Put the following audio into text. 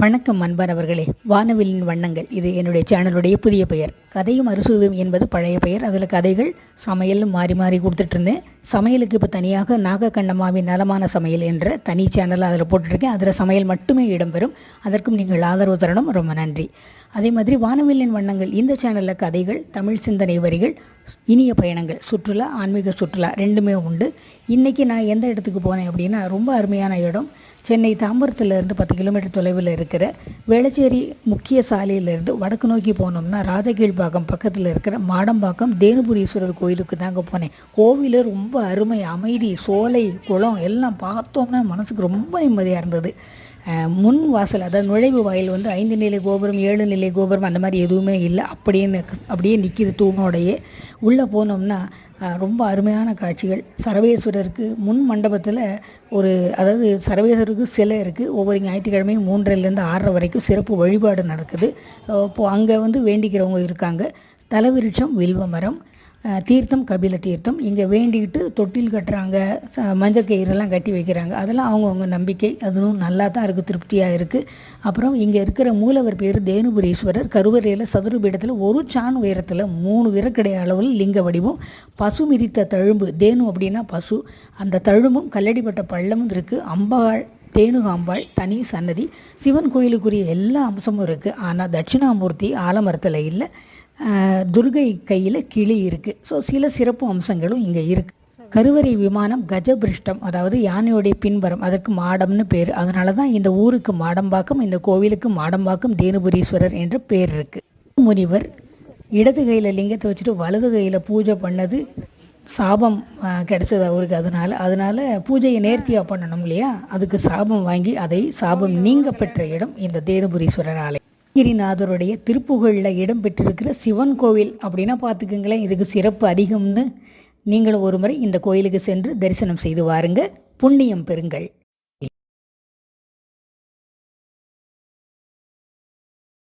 வணக்கம் அன்பானவர்களே. வானவில்லின் வண்ணங்கள் இது என்னுடைய சேனலுடைய புதிய பெயர். கதையும் அறுசுவையும் என்பது பழைய பெயர். அதில் கதைகள் சமையலும் மாறி மாறி கொடுத்துட்ருந்தேன். சமையலுக்கு இப்போ தனியாக நாகக்கண்ணம்மாவின் நலமான சமையல் என்ற தனி சேனல் அதில் போட்டுருக்கேன். அதில் சமையல் மட்டுமே இடம்பெறும். அதற்கும் நீங்கள் ஆதரவு தரணும். ரொம்ப நன்றி. அதே மாதிரி வானவில்லின் வண்ணங்கள் இந்த சேனலில் கதைகள், தமிழ் சிந்தனை வரிகள், இனிய பயணங்கள், சுற்றுலா, ஆன்மீக சுற்றுலா ரெண்டுமே உண்டு. இன்றைக்கி நான் எந்த இடத்துக்கு போனேன் அப்படின்னா, ரொம்ப அருமையான இடம். சென்னை தாம்பரத்துலேருந்து 10 கிலோமீட்டர் தொலைவில் இருக்கிற வேளச்சேரி முக்கிய சாலையிலேருந்து வடக்கு நோக்கி போனோம்னா ராஜகீழ்பாக்கம் பக்கத்தில் இருக்கிற மாடம்பாக்கம் தேனுபுரீஸ்வரர் கோயிலுக்கு தாங்க போனேன். கோவில் ரொம்ப அருமை, அமைதி, சோலை, குளம் எல்லாம் பார்த்தோம்னா மனசுக்கு ரொம்ப நிம்மதியாக இருந்தது. முன் வாசல், அதாவது நுழைவு வாயில் 5 நிலை கோபுரம், 7 நிலை கோபுரம் அந்த மாதிரி எதுவுமே இல்லை. அப்படியே நிற்கிது தூணோடையே. உள்ளே போனோம்னா ரொம்ப அருமையான காட்சிகள். சரவேஸ்வரருக்கு முன் மண்டபத்தில் அதாவது சரவேஸ்வரருக்கு சிலை இருக்குது. ஒவ்வொரு ஞாயிற்றுக்கிழமையும் 3லேருந்து 6 வரைக்கும் சிறப்பு வழிபாடு நடக்குது. ஸோ இப்போது அங்கே வேண்டிக்கிறவங்க இருக்காங்க. தலவிருட்சம் வில்வ மரம், தீர்த்தம் கபில தீர்த்தம். இங்கே வேண்டிக்கிட்டு தொட்டில் கட்டுறாங்க, மஞ்சக்கயிறெல்லாம் கட்டி வைக்கிறாங்க. அதெல்லாம் அவங்கவுங்க நம்பிக்கை. அதுவும் நல்லா தான் இருக்குது, திருப்தியாக இருக்குது. அப்புறம் இங்கே இருக்கிற மூலவர் பேர் தேனுபுரீஸ்வரர். கருவறையில் சதுரபீடத்தில் ஒரு சான் உயரத்தில் 3 விரக்கடை அளவில் லிங்க வடிவம், பசு மிதித்த தழும்பு, தேனு அப்படின்னா பசு, அந்த தழும்பும் கல்லடிப்பட்ட பள்ளமும் இருக்குது. அம்பாள் தேனுகாம்பாள் தனி சன்னதி. சிவன் கோயிலுக்குரிய எல்லா அம்சமும் இருக்குது. ஆனால் தட்சிணாமூர்த்தி ஆலமரத்தில் இல்லை. துர்கை கையில் கிளி இருக்குது. ஸோ சில சிறப்பு அம்சங்களும் இங்கே இருக்குது. கருவறை விமானம் கஜபிருஷ்டம், அதாவது யானையுடைய பின்புறம், அதற்கு மாடம்னு பேர். அதனால தான் இந்த ஊருக்கு மாடம்பாக்கம், இந்த கோவிலுக்கு மாடம்பாக்கம் தேனுபுரீஸ்வரர் என்ற பேர் இருக்குது. முனிவர் இடது கையில் லிங்கத்தை வச்சுட்டு வலது கையில் பூஜை பண்ணது சாபம் கிடைச்சது அவருக்கு. அதனால் பூஜையை நேர்த்தியாக பண்ணணும் இல்லையா, அதுக்கு சாபம் வாங்கி அதை சாபம் நீங்க பெற்ற இடம் இந்த தேனுபுரீஸ்வரர் ஆலயம். கிரிநாதருடைய திருப்புகழில் இடம் பெற்றிருக்கிற சிவன் கோவில் அப்படின்னா பார்த்துக்குங்களேன், இதுக்கு சிறப்பு அதிகம்னு. நீங்களும் ஒரு முறை இந்த கோயிலுக்கு சென்று தரிசனம் செய்து வாருங்க, புண்ணியம் பெறுங்கள்.